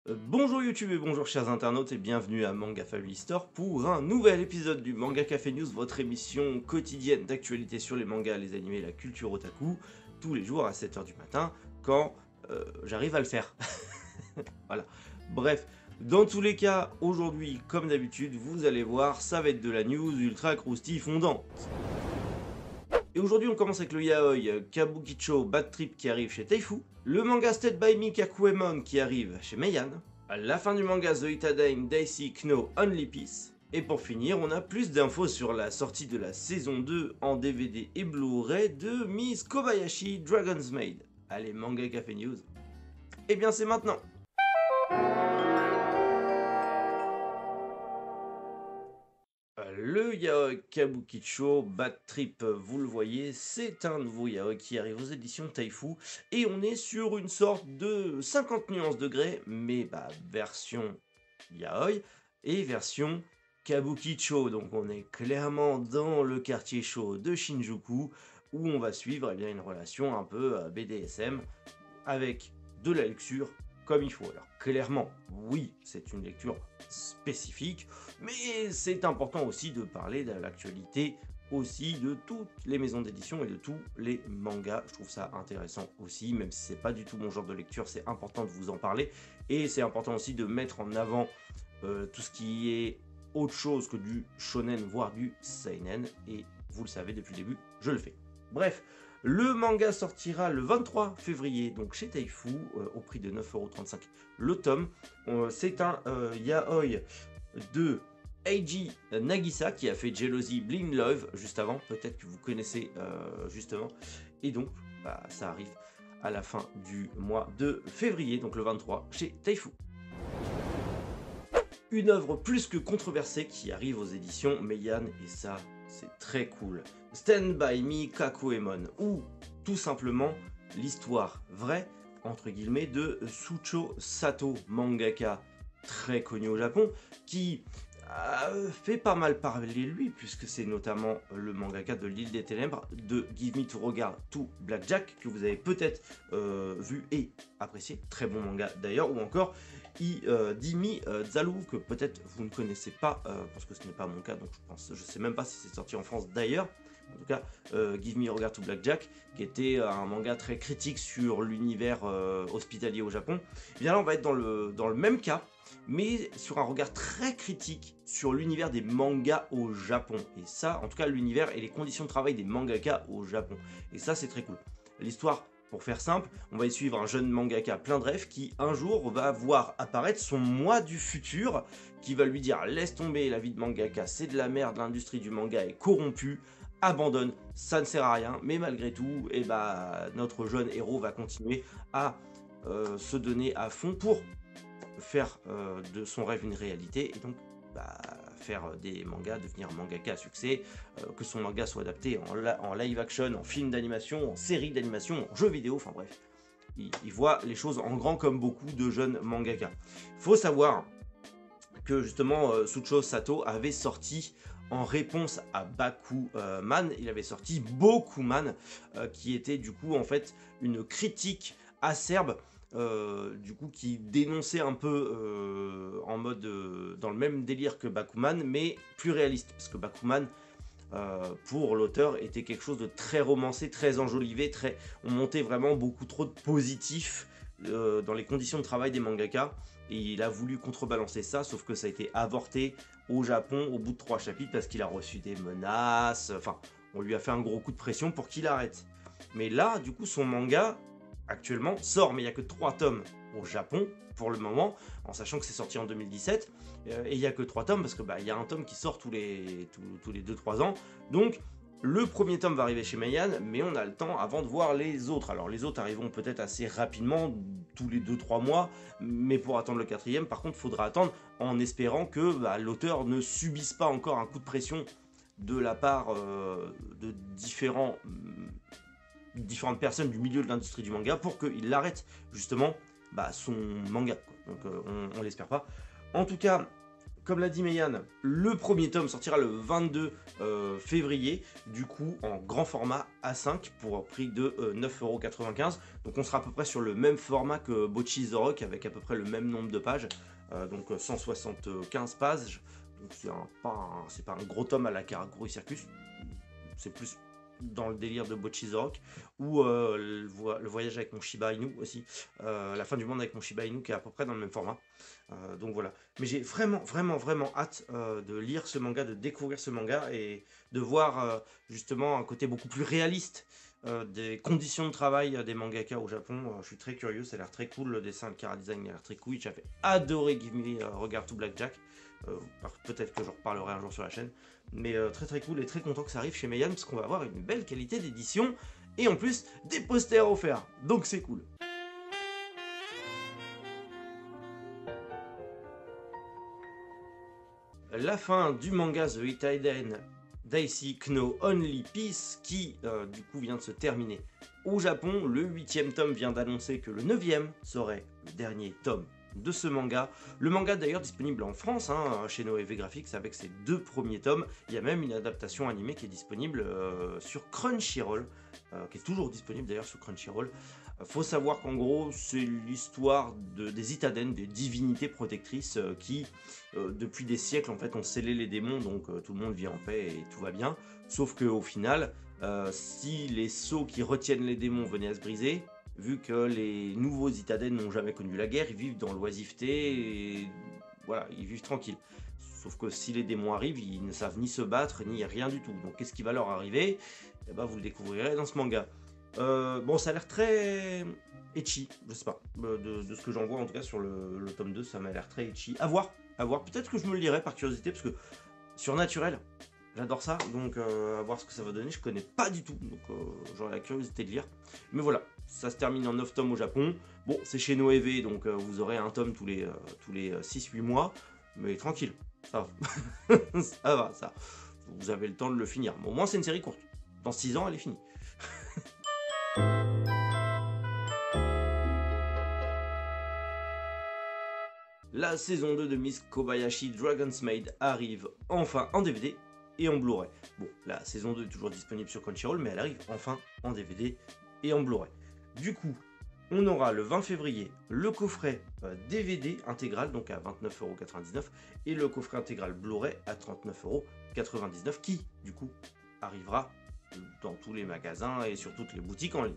Bonjour YouTube et bonjour chers internautes et bienvenue à Manga Family Store pour un nouvel épisode du Manga Café News, votre émission quotidienne d'actualité sur les mangas, les animés et la culture otaku, tous les jours à 7h du matin quand j'arrive à le faire. Voilà. Bref, dans tous les cas, aujourd'hui, comme d'habitude, vous allez voir, ça va être de la news ultra croustille fondante. Et aujourd'hui, on commence avec le yaoi Kabukicho Bad Trip qui arrive chez Taifu, le manga Stayed by Me Kakuemon qui arrive chez Meian, la fin du manga The Itadain Daisy Kno Only Peace, et pour finir, on a plus d'infos sur la sortie de la saison 2 en DVD et Blu-ray de Miss Kobayashi Dragon's Maid. Allez, Manga Café News, et bien c'est maintenant. Le yaoi Kabukicho Bad Trip, vous le voyez, c'est un nouveau yaoi qui arrive aux éditions Taifu et on est sur une sorte de 50 nuances degrés, mais version yaoi et version Kabukicho. Donc on est clairement dans le quartier chaud de Shinjuku où on va suivre une relation un peu BDSM avec de la lecture comme il faut. Alors clairement, oui, c'est une lecture spécifique, mais c'est important aussi de parler de l'actualité aussi de toutes les maisons d'édition et de tous les mangas. Je trouve ça intéressant aussi, même si c'est pas du tout mon genre de lecture, c'est important de vous en parler et c'est important aussi de mettre en avant tout ce qui est autre chose que du shonen, voire du seinen, et vous le savez depuis le début, je le fais. Bref, le manga sortira le 23 février, donc chez Taifu, au prix de 9,35€ le tome. C'est un yaoi de Eiji Nagisa qui a fait Jealousy Bling Love juste avant, peut-être que vous connaissez justement. Et donc, ça arrive à la fin du mois de février, donc le 23, chez Taifu. Une œuvre plus que controversée qui arrive aux éditions Meian, et ça, c'est très cool. Stand by Me Kakuemon, ou tout simplement l'histoire vraie, entre guillemets, de Sucho Sato, mangaka très connu au Japon, qui a fait pas mal parler lui, puisque c'est notamment le mangaka de l'île des ténèbres, de Give Me to Regard to Blackjack, que vous avez peut-être vu et apprécié, très bon manga d'ailleurs, ou encore Dimi Zalu, que peut-être vous ne connaissez pas, parce que ce n'est pas mon cas, donc je sais même pas si c'est sorti en France d'ailleurs. En tout cas, Give Me Regard to Blackjack, qui était un manga très critique sur l'univers hospitalier au Japon. Et bien là, on va être dans le même cas, mais sur un regard très critique sur l'univers des mangas au Japon. Et ça, en tout cas, l'univers et les conditions de travail des mangaka au Japon. Et ça, c'est très cool. L'histoire, pour faire simple, on va y suivre un jeune mangaka plein de rêves qui, un jour, va voir apparaître son moi du futur, qui va lui dire « Laisse tomber, la vie de mangaka, c'est de la merde, l'industrie du manga est corrompue, abandonne, ça ne sert à rien. » Mais malgré tout, notre jeune héros va continuer à se donner à fond pour faire de son rêve une réalité et donc faire des mangas, devenir mangaka à succès, que son manga soit adapté en live action, en film d'animation, en série d'animation, en jeu vidéo, enfin bref. Il voit les choses en grand comme beaucoup de jeunes mangaka. Faut savoir que justement Sucho Sato avait sorti en réponse à Bakuman, il avait sorti Bokuman, qui était du coup en fait une critique acerbe du coup qui dénonçait un peu en mode dans le même délire que Bakuman mais plus réaliste parce que Bakuman pour l'auteur était quelque chose de très romancé, très enjolivé, on montait vraiment beaucoup trop de positifs dans les conditions de travail des mangaka et il a voulu contrebalancer ça, sauf que ça a été avorté au Japon au bout de 3 chapitres parce qu'il a reçu des menaces, enfin on lui a fait un gros coup de pression pour qu'il arrête. Mais là du coup son manga actuellement sort, mais il n'y a que 3 tomes au Japon pour le moment, en sachant que c'est sorti en 2017, et il n'y a que 3 tomes parce que il y a un tome qui sort tous les 2-3 ans, donc le premier tome va arriver chez Meian, mais on a le temps avant de voir les autres. Alors les autres arriveront peut-être assez rapidement, tous les 2-3 mois, mais pour attendre le 4e, par contre, il faudra attendre en espérant que l'auteur ne subisse pas encore un coup de pression de la part de différentes personnes du milieu de l'industrie du manga pour qu'il arrête justement son manga, quoi. Donc on l'espère pas. En tout cas, comme l'a dit Meian, le premier tome sortira le 22 février, du coup en grand format A5 pour un prix de 9,95 €. Donc on sera à peu près sur le même format que Bocchi The Rock avec à peu près le même nombre de pages, donc 175 pages. Donc c'est pas un gros tome à la Karakuri Circus, c'est plus dans le délire de Bocchi The Rock, ou le voyage avec mon Shiba Inu aussi, la fin du monde avec mon Shiba Inu qui est à peu près dans le même format. Donc voilà, mais j'ai vraiment hâte de lire ce manga, de découvrir ce manga et de voir justement un côté beaucoup plus réaliste des conditions de travail des mangaka au Japon. Je suis très curieux, ça a l'air très cool, le dessin, le chara-design a l'air très cool. J'avais adoré Give Me Regard to Blackjack, peut-être que j'en reparlerai un jour sur la chaîne, mais très cool et très content que ça arrive chez Meian parce qu'on va avoir une belle qualité d'édition et en plus des posters offerts, donc c'est cool. La fin du manga The Itaiden Daisy Kno Only Peace qui du coup vient de se terminer au Japon. Le 8e tome vient d'annoncer que le 9e serait le dernier tome de ce manga. Le manga d'ailleurs disponible en France chez Noévé Graphics avec ses 2 premiers tomes. Il y a même une adaptation animée qui est disponible sur Crunchyroll, qui est toujours disponible d'ailleurs sur Crunchyroll. Faut savoir qu'en gros c'est l'histoire des Itaden, des divinités protectrices qui depuis des siècles en fait ont scellé les démons, donc tout le monde vit en paix et tout va bien. Sauf qu'au final, si les sceaux qui retiennent les démons venaient à se briser, vu que les nouveaux Itaden n'ont jamais connu la guerre, ils vivent dans l'oisiveté et voilà, ils vivent tranquilles. Sauf que si les démons arrivent, ils ne savent ni se battre, ni rien du tout. Donc qu'est-ce qui va leur arriver? Eh ben, vous le découvrirez dans ce manga. Bon, ça a l'air très ecchi, je sais pas, de ce que j'en vois en tout cas sur le tome 2, ça m'a l'air très ecchi. À voir, peut-être que je me le lirai par curiosité, parce que surnaturel, j'adore ça, donc à voir ce que ça va donner, je connais pas du tout, donc j'aurai la curiosité de lire. Mais voilà, ça se termine en 9 tomes au Japon, bon, c'est chez Noévé, donc vous aurez un tome tous les 6-8 mois, mais tranquille, ça va, ça va, ça, vous avez le temps de le finir. Bon, au moins c'est une série courte, dans 6 ans elle est finie. La saison 2 de Miss Kobayashi Dragon's Maid arrive enfin en DVD et en Blu-ray. Bon, la saison 2 est toujours disponible sur Crunchyroll, mais elle arrive enfin en DVD et en Blu-ray. Du coup, on aura le 20 février le coffret DVD intégral, donc à 29,99 € et le coffret intégral Blu-ray à 39,99 € qui, du coup, arrivera dans tous les magasins et sur toutes les boutiques en ligne.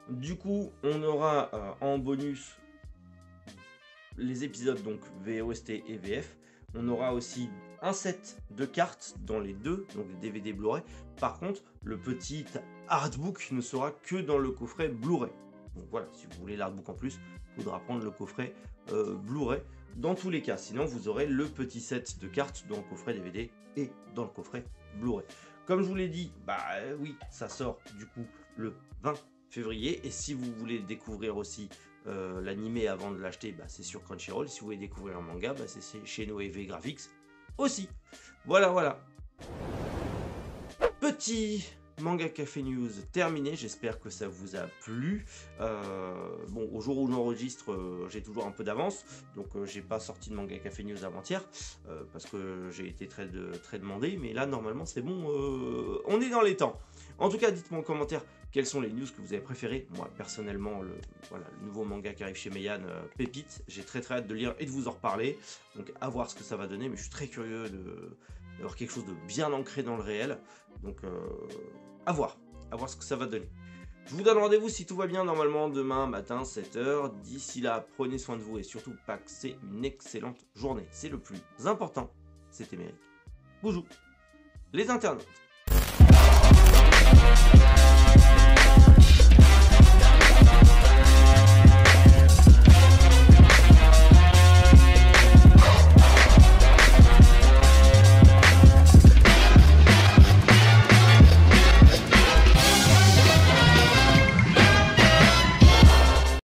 Du coup, on aura en bonus les épisodes donc VOST et VF. On aura aussi un set de cartes dans les deux, donc DVD Blu-ray. Par contre, le petit artbook ne sera que dans le coffret Blu-ray. Donc voilà, si vous voulez l'artbook en plus, il faudra prendre le coffret Blu-ray. Dans tous les cas, sinon vous aurez le petit set de cartes dans le coffret DVD et dans le coffret Blu-ray. Comme je vous l'ai dit, bah oui, ça sort du coup le 20 février. Et si vous voulez découvrir aussi l'animé avant de l'acheter, bah, c'est sur Crunchyroll. Si vous voulez découvrir un manga, bah, c'est chez Noévé Graphics aussi. Voilà. Petit Manga Café News terminé, j'espère que ça vous a plu. Bon, au jour où j'enregistre, j'ai toujours un peu d'avance, donc j'ai pas sorti de Manga Café News avant-hier, parce que j'ai été très demandé, mais là normalement c'est bon, on est dans les temps. En tout cas, dites-moi en commentaire quelles sont les news que vous avez préférées. Moi personnellement, le nouveau manga qui arrive chez Meian, Pépite, j'ai très hâte de lire et de vous en reparler, donc à voir ce que ça va donner, mais je suis très curieux d'avoir quelque chose de bien ancré dans le réel, donc à voir ce que ça va donner. Je vous donne rendez-vous si tout va bien normalement demain matin 7 h. D'ici là, prenez soin de vous et surtout passez une excellente journée. C'est le plus important. C'était Méric. Bonjour les internautes.